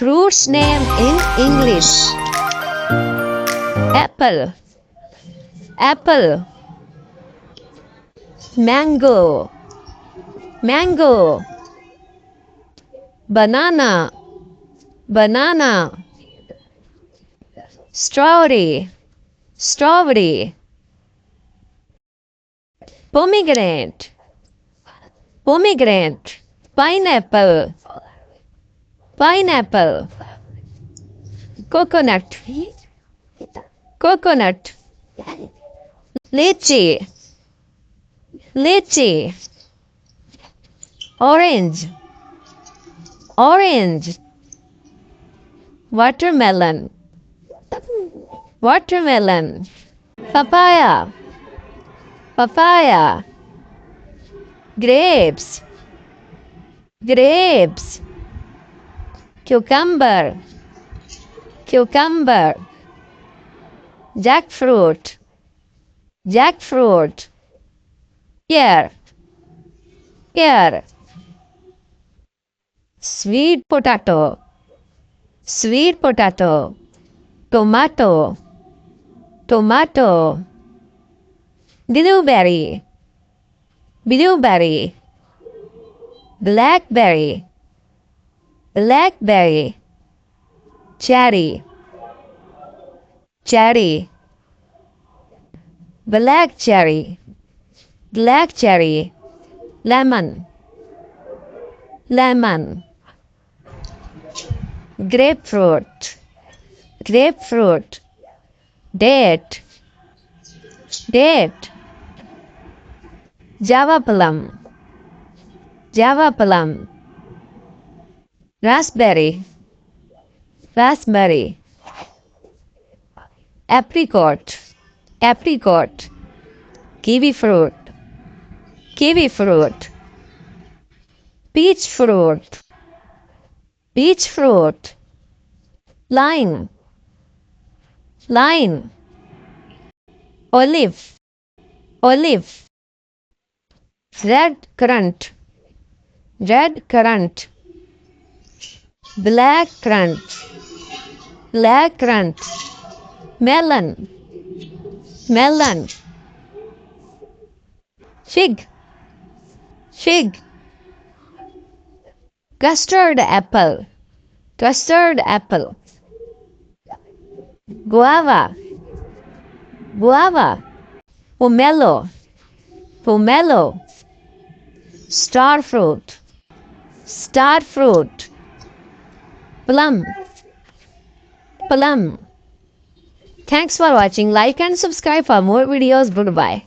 Fruit's name in English. Apple. Apple. Mango. Mango. Banana. Banana. Strawberry. Strawberry. Pomegranate. Pomegranate. Pineapple. Pineapple. Coconut. Coconut. Lychee. Lychee. Orange. Orange. Watermelon. Watermelon. Papaya. Papaya. Grapes. Grapes. Cucumber. Cucumber. Jackfruit. Jackfruit. Pear. Pear. Sweet potato. Sweet potato. Tomato. Tomato. Blueberry. Blueberry. Blackberry. Blackberry. Cherry. Cherry. Black cherry. Black cherry. Lemon. Lemon. Grapefruit. Grapefruit. Date. Date. Java plum. Java plum. Raspberry. Raspberry. Apricot. Apricot. Kiwi fruit. Kiwi fruit. Peach fruit. Peach fruit. Lime. Lime. Olive. Olive. Red currant. Red currant. Black currant. Black currant. Melon. Melon. Fig. Fig. Custard apple. Custard apple. Guava. Guava. Pomelo. Pomelo. Star fruit. Star fruit. Plum. Plum. Thanks for watching. Like and subscribe for more videos. Goodbye.